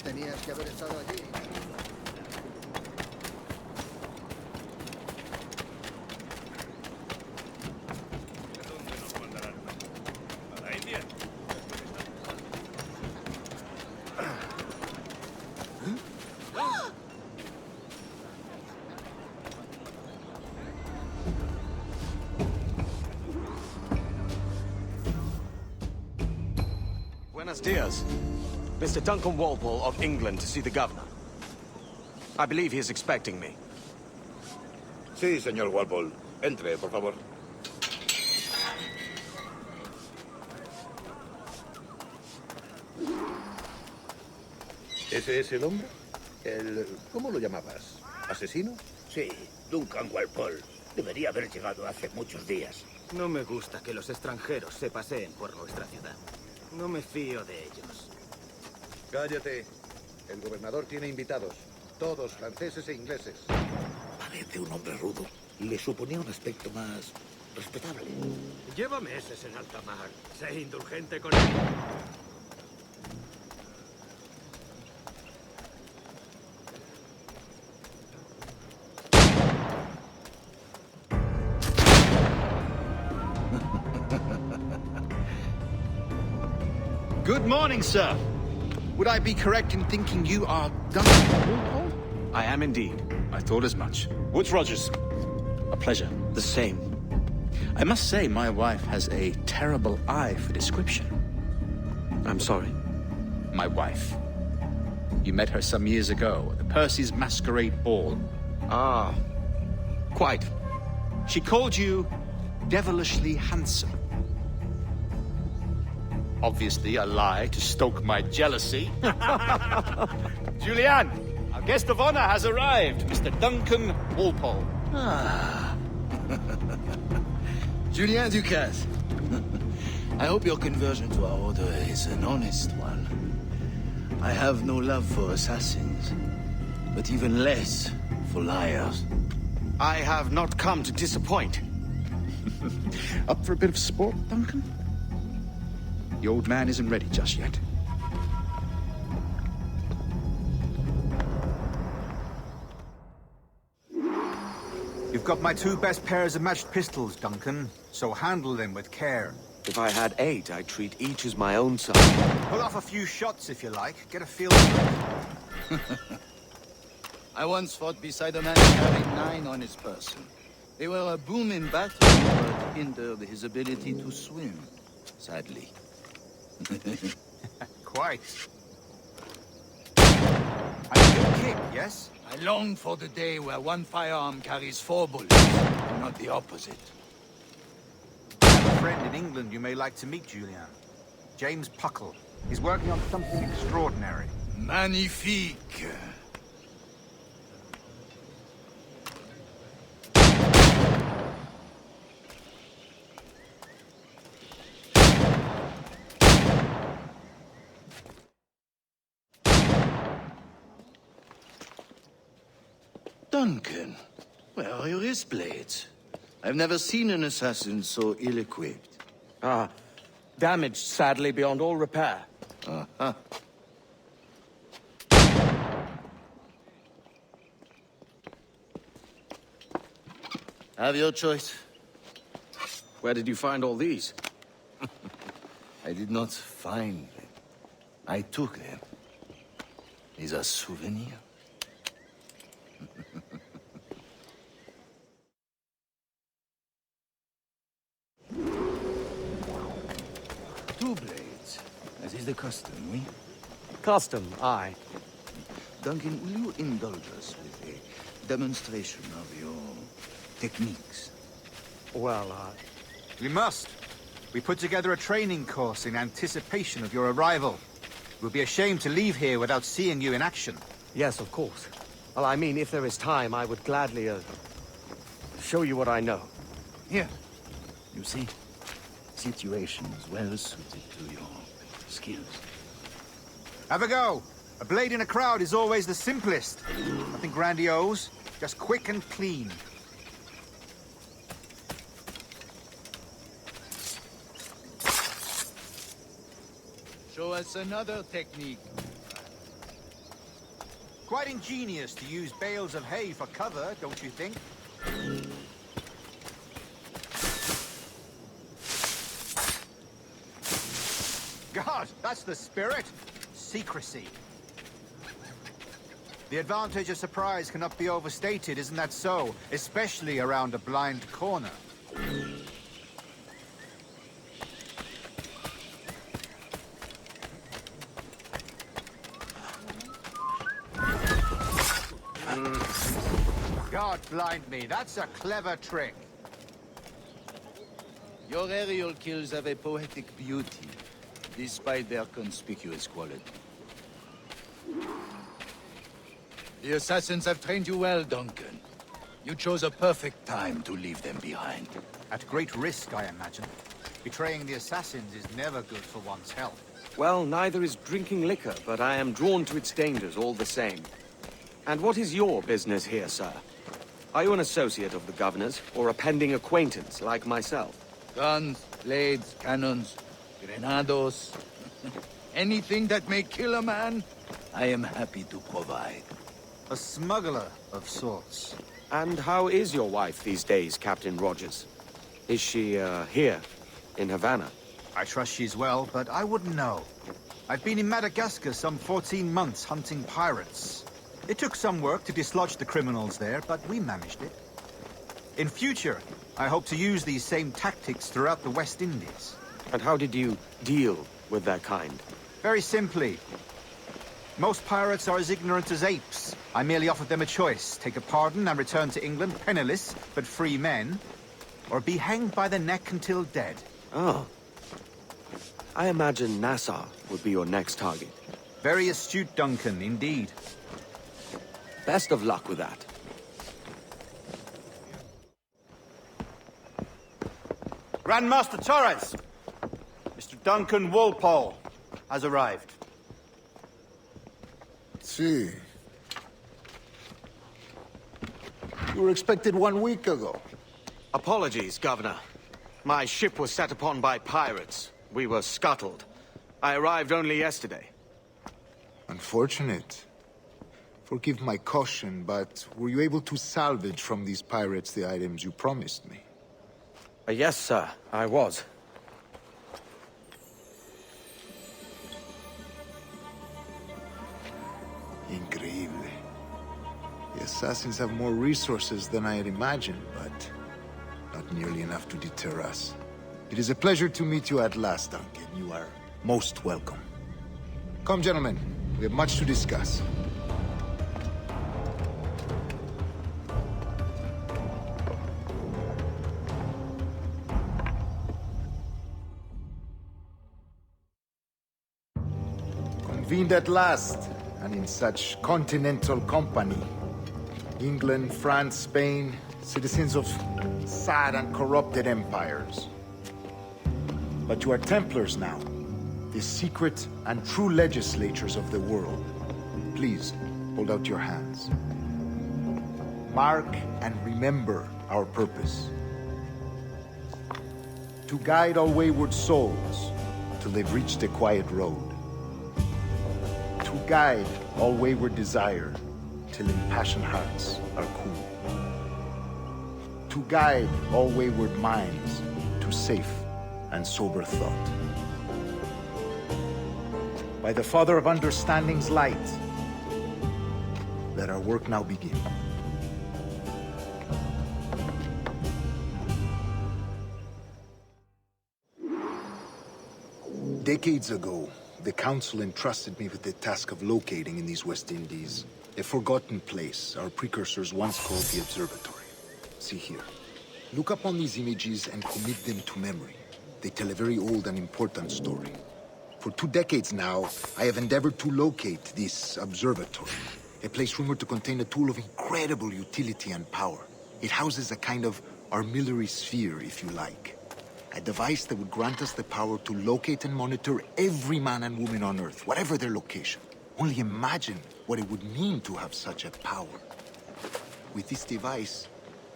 Tenías que haber estado allí. ¿Dónde nos mandarán? ¿A la India? Buenos dias. Mr. Duncan Walpole of England to see the governor. I believe he is expecting me. Sí, señor Walpole. Entre, por favor. ¿Ese es el hombre? ¿Cómo lo llamabas? ¿Asesino? Sí, Duncan Walpole. Debería haber llegado hace muchos días. No me gusta que los extranjeros se paseen por nuestra ciudad. No me fío de ellos. Cállate. El gobernador tiene invitados. Todos franceses e ingleses. Parece un hombre rudo. Le suponía un aspecto más respetable. Lleva meses en alta mar. Sé indulgente con él. Good morning, sir. Would I be correct in thinking you are Duncan Walpole? I am indeed. I thought as much. Woods Rogers. A pleasure. The same. I must say, my wife has a terrible eye for description. I'm sorry. My wife. You met her some years ago at the Percy's Masquerade Ball. Ah, quite. She called you devilishly handsome. Obviously a lie to stoke my jealousy. Julianne, our guest of honor has arrived, Mr. Duncan Walpole. Ah. Julien Ducasse. I hope your conversion to our order is an honest one. I have no love for assassins, but even less for liars. I have not come to disappoint. Up for a bit of sport, Duncan? The old man isn't ready just yet. You've got my 2 best pairs of matched pistols, Duncan, so handle them with care. If I had 8, I'd treat each as my own son. Pull off a few shots if you like. Get a feel for it. I once fought beside a man carrying 9 on his person. They were a boon in battle, but hindered his ability to swim, sadly. Quite. And a good kick, yes? I long for the day where one firearm carries 4 bullets, and not the opposite. I have a friend in England you may like to meet, Julian. James Puckle. He's working on something extraordinary. Magnifique. Duncan, where are your wrist blades? I've never seen an assassin so ill-equipped. Ah, damaged sadly beyond all repair. Uh-huh. Have your choice. Where did you find all these? I did not find them. I took them. Is a souvenir. Two blades, as is the custom, oui? Custom, aye. Duncan, will you indulge us with a demonstration of your techniques? Well, We must. We put together a training course in anticipation of your arrival. We'll be ashamed to leave here without seeing you in action. yes, of course. Well, I mean, if there is time, I would gladly, show you what I know. Here. You see, situations well suited to your skills. Have a go. A blade in a crowd is always the simplest. Nothing grandiose, just quick and clean. Show us another technique. Quite ingenious to use bales of hay for cover, don't you think? God, that's the spirit. Secrecy. The advantage of surprise cannot be overstated, isn't that so? Especially around a blind corner. God blind me, that's a clever trick. Your aerial kills have a poetic beauty, despite their conspicuous quality. The assassins have trained you well, Duncan. You chose a perfect time to leave them behind. At great risk, I imagine. Betraying the assassins is never good for one's health. Well, neither is drinking liquor, but I am drawn to its dangers all the same. And what is your business here, sir? Are you an associate of the governor's, or a pending acquaintance like myself? Guns, blades, cannons, grenados. Anything that may kill a man, I am happy to provide. A smuggler of sorts. And how is your wife these days, Captain Rogers? Is she, here, in Havana? I trust she's well, but I wouldn't know. I've been in Madagascar some 14 months hunting pirates. It took some work to dislodge the criminals there, but we managed it. In future, I hope to use these same tactics throughout the West Indies. And how did you deal with their kind? Very simply. Most pirates are as ignorant as apes. I merely offered them a choice. Take a pardon and return to England penniless, but free men. Or be hanged by the neck until dead. Oh. I imagine Nassau would be your next target. Very astute, Duncan, indeed. Best of luck with that. Grandmaster Torres! Mr. Duncan Walpole has arrived. See. You were expected 1 week ago. Apologies, Governor. My ship was set upon by pirates. We were scuttled. I arrived only yesterday. Unfortunate. Forgive my caution, but were you able to salvage from these pirates the items you promised me? Yes, sir, I was. Increíble. The assassins have more resources than I had imagined, but not nearly enough to deter us. It is a pleasure to meet you at last, Duncan. You are most welcome. Come, gentlemen. We have much to discuss. Convened at last, and in such continental company. England, France, Spain, citizens of sad and corrupted empires. But you are Templars now, the secret and true legislators of the world. Please, hold out your hands. mark and remember our purpose. To guide all wayward souls till they've reached a quiet road. To guide all wayward desire till impassioned hearts are cool. To guide all wayward minds to safe and sober thought. By the Father of Understanding's light, let our work now begin. Decades ago, the Council entrusted me with the task of locating in these West Indies a forgotten place our precursors once called the Observatory. See here. Look upon these images and commit them to memory. They tell a very old and important story. For 2 decades now, I have endeavored to locate this observatory, a place rumored to contain a tool of incredible utility and power. It houses a kind of armillary sphere, if you like. A device that would grant us the power to locate and monitor every man and woman on Earth, whatever their location. Only imagine what it would mean to have such a power. With this device,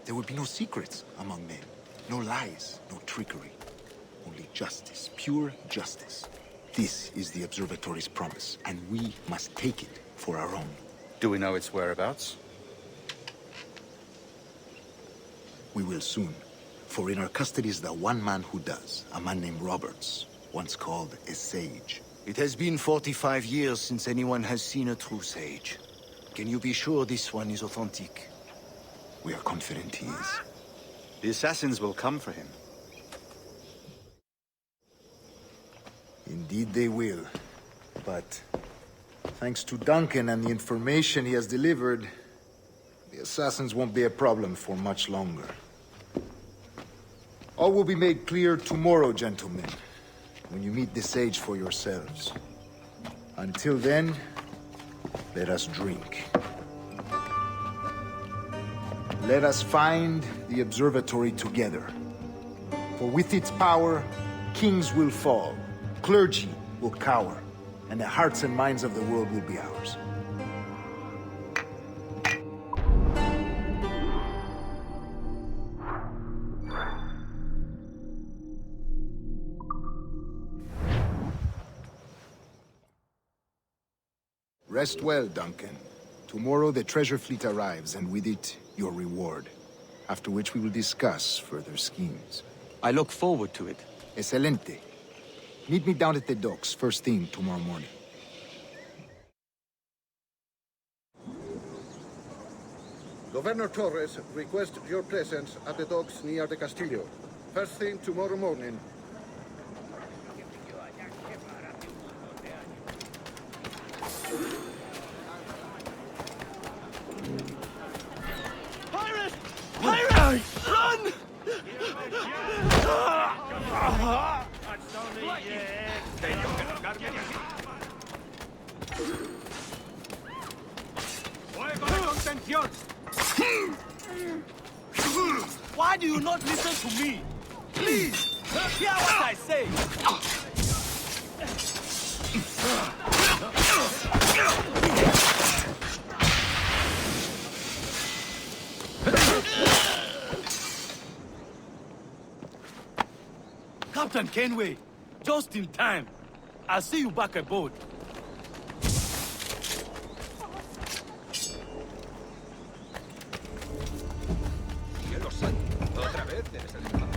there would be no secrets among men, no lies, no trickery. Only justice, pure justice. This is the observatory's promise, and we must take it for our own. Do we know its whereabouts? We will soon. For in our custody is the one man who does, a man named Roberts, once called a sage. It has been 45 years since anyone has seen a true sage. Can you be sure this one is authentic? We are confident he is. The assassins will come for him. Indeed they will. But thanks to Duncan and the information he has delivered, the assassins won't be a problem for much longer. All will be made clear tomorrow, gentlemen, when you meet the sage for yourselves. Until then, let us drink. Let us find the observatory together. For with its power, kings will fall, clergy will cower, and the hearts and minds of the world will be ours. Rest well, Duncan. Tomorrow the treasure fleet arrives, and with it, your reward. After which we will discuss further schemes. I look forward to it. Excelente. Meet me down at the docks first thing tomorrow morning. Governor Torres requests your presence at the docks near the Castillo. First thing tomorrow morning. Why do you not listen to me? Please, hear what I say. Captain Kenway, just in time. I'll see you back aboard. Otra vez eres el espacio.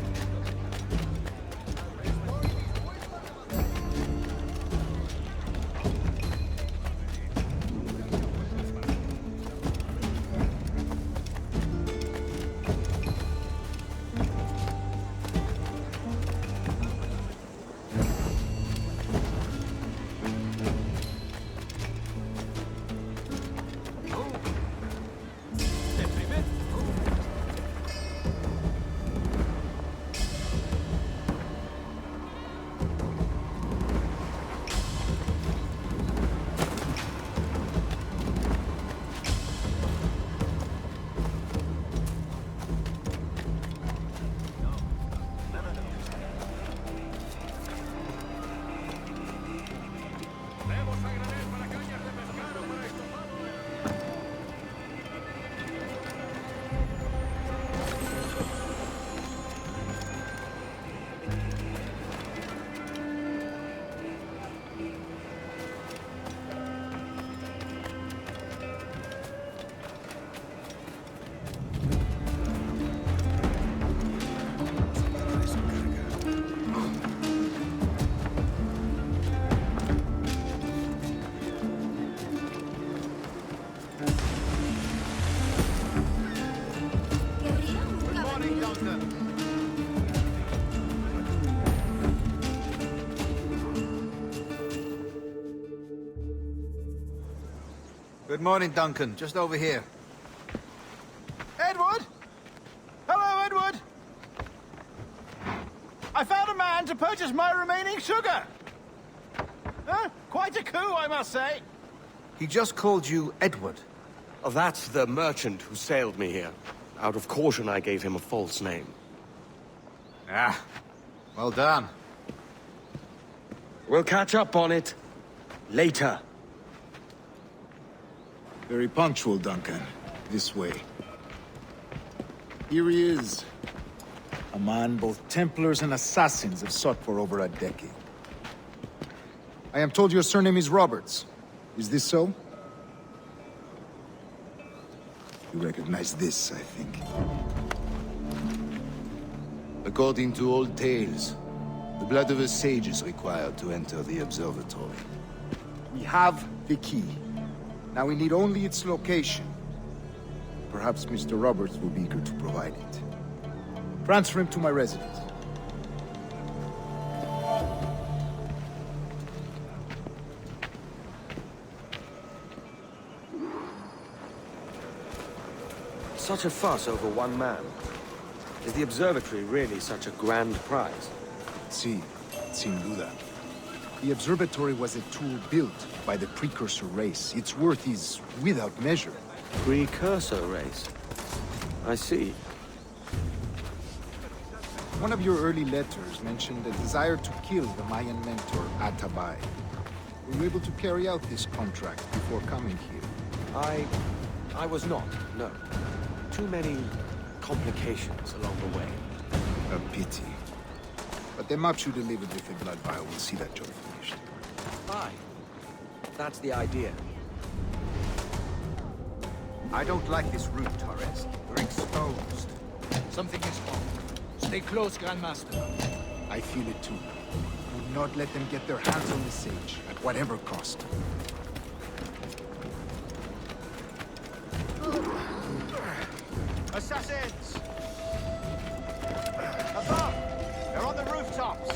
Good morning, Duncan. Just over here. Edward? Hello, Edward! I found a man to purchase my remaining sugar! Huh? Quite a coup, I must say. He just called you Edward. Oh, that's the merchant who sailed me here. Out of caution, I gave him a false name. Ah, well done. We'll catch up on it later. Very punctual, Duncan. This way. Here he is. A man both Templars and Assassins have sought for over a decade. I am told your surname is Roberts. Is this so? You recognize this, I think. According to old tales, the blood of a sage is required to enter the observatory. We have the key. Now we need only its location. Perhaps Mr. Roberts will be eager to provide it. Transfer him to my residence. Such a fuss over one man. Is the observatory really such a grand prize? Sí, sin duda. The observatory was a tool built by the precursor race. Its worth is without measure. Precursor race? I see. One of your early letters mentioned a desire to kill the Mayan mentor, Atabay. Were you able to carry out this contract before coming here? I was not, no. Too many complications along the way. A pity. But the maps you delivered with the blood vial will see that job finished. Aye. That's the idea. I don't like this route, Torres. We're exposed. Something is wrong. Stay close, Grandmaster. I feel it too. Do not let them get their hands on the sage, at whatever cost. Assassins! Above! They're on the rooftops!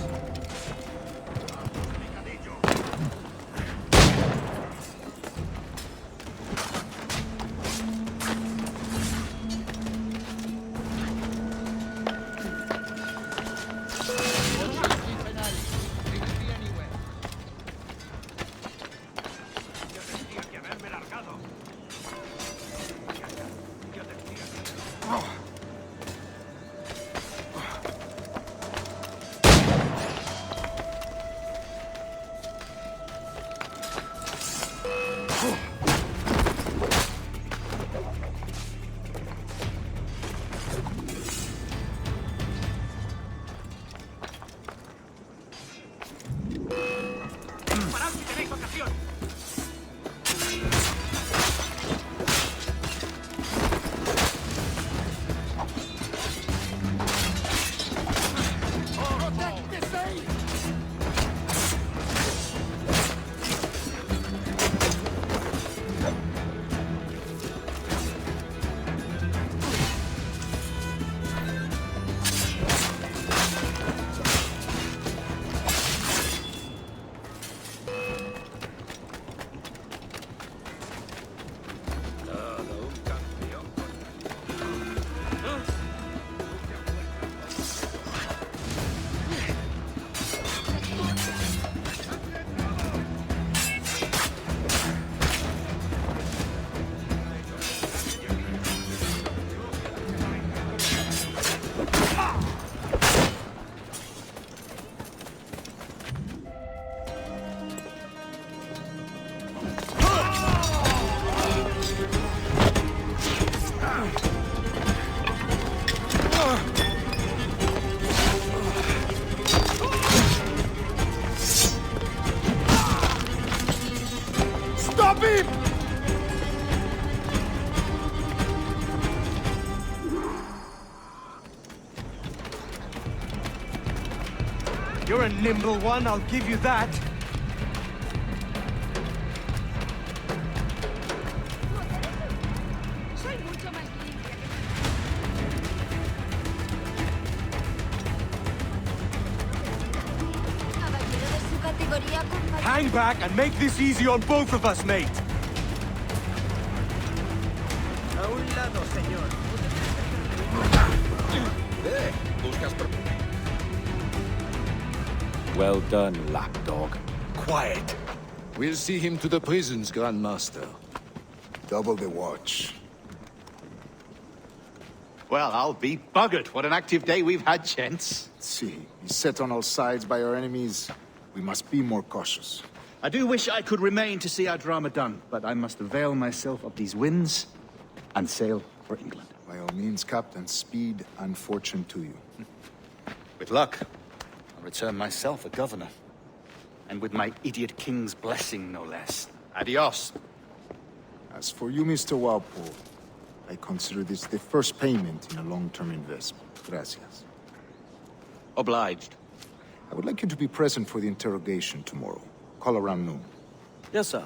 You're a nimble one, I'll give you that. Hang back and make this easy on both of us, mate. un lado, señor. Well done, lapdog. Quiet. We'll see him to the prisons, Grand Master. Double the watch. Well, I'll be buggered. What an active day we've had, gents. See, beset on all sides by our enemies, we must be more cautious. I do wish I could remain to see our drama done, but I must avail myself of these winds and sail for England. By all means, Captain, speed and fortune to you. With luck, I'll return myself a governor. And with my idiot king's blessing, no less. Adios. As for you, Mr. Walpole, I consider this the first payment in a long-term investment. Gracias. Obliged. I would like you to be present for the interrogation tomorrow. Call around noon. Yes, sir.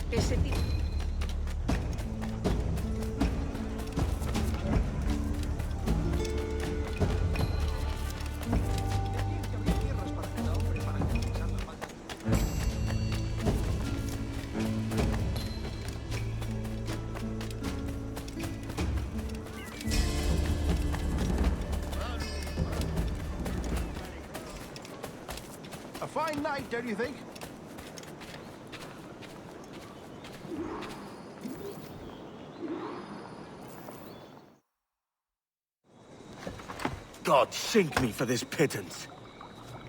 Ese tipo. A fine night, don't you think? God sink me for this pittance.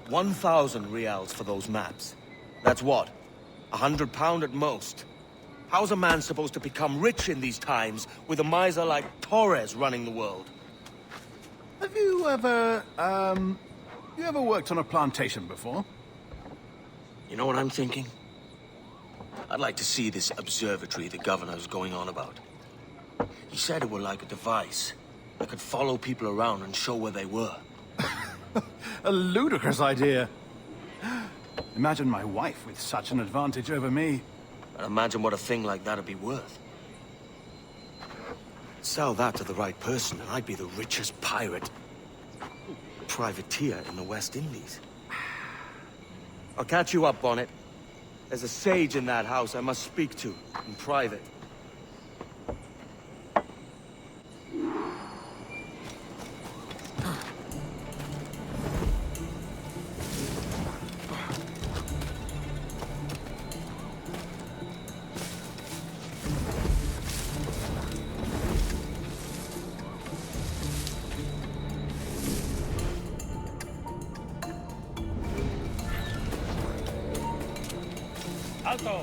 1,000 reals for those maps. That's what? £100 at most. How's a man supposed to become rich in these times with a miser like Torres running the world? Have you ever, worked on a plantation before? You know what I'm thinking? I'd like to see this observatory the governor's going on about. He said it were like a device that could follow people around and show where they were. A ludicrous idea. Imagine my wife with such an advantage over me. And imagine what a thing like that'd be worth. Sell that to the right person and I'd be the richest pirate, privateer in the West Indies. I'll catch you up on it. There's a sage in that house I must speak to in private. ¡Alto!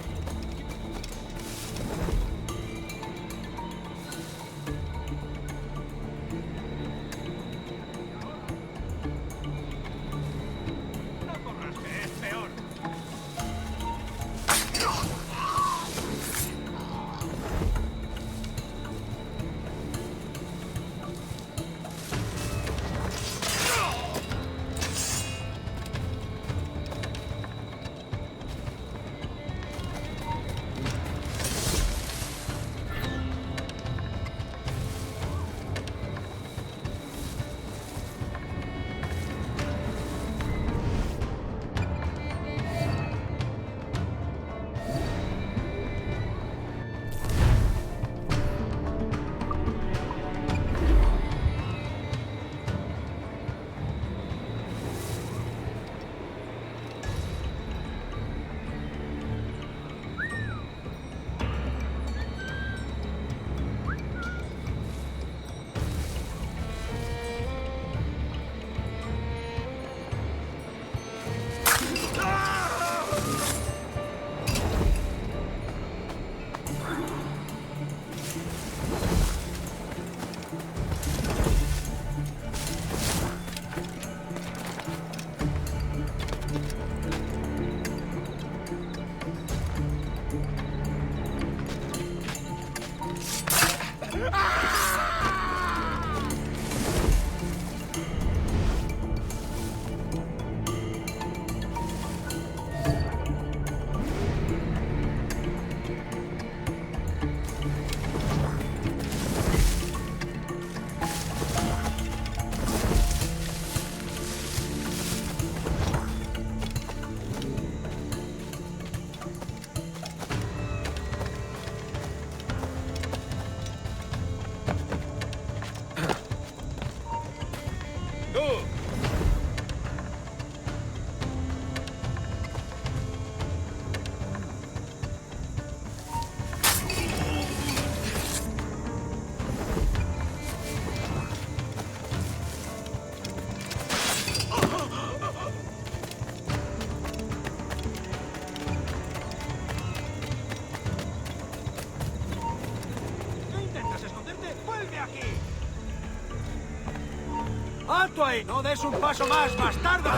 ¡Alto ahí! ¡No des un paso más, bastardo!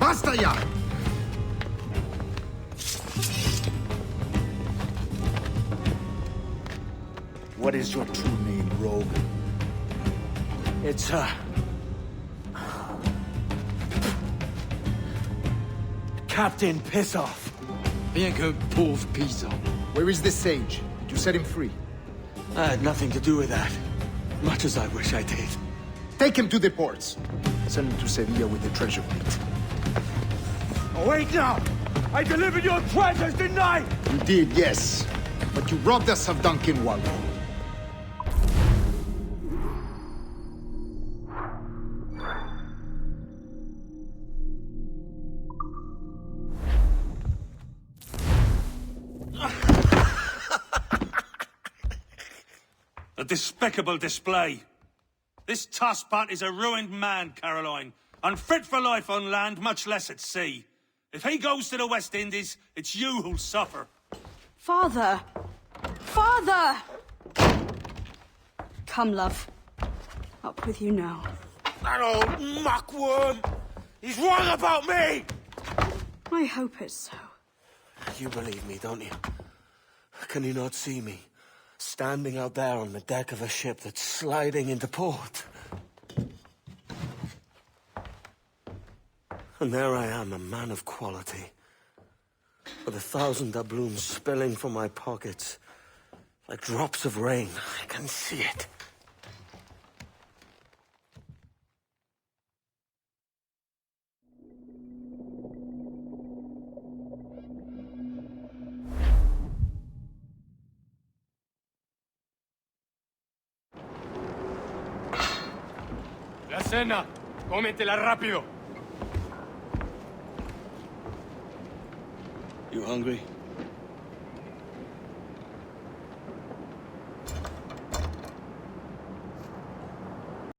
¡Basta ya! What is your true name, rogue? It's, Captain Pissoff. Bien qu'un pauvre paysan. Where is the sage? Did you set him free? I had nothing to do with that. Much as I wish I did. Take him to the ports. Send him to Sevilla with the treasure fleet. Oh, wait now! I delivered your treasures, didn't I? You did, yes. But you robbed us of Duncan Waldo. A despicable display. This tosspot is a ruined man, Caroline. Unfit for life on land, much less at sea. If he goes to the West Indies, it's you who'll suffer. Father! Father! Come, love. Up with you now. That old muckworm! He's wrong about me! I hope it's so. You believe me, don't you? Can you not see me? Standing out there on the deck of a ship that's sliding into port. And there I am, a man of quality. With 1,000 doubloons spilling from my pockets. Like drops of rain. I can see it. La cena. Cómetela rápido. You hungry?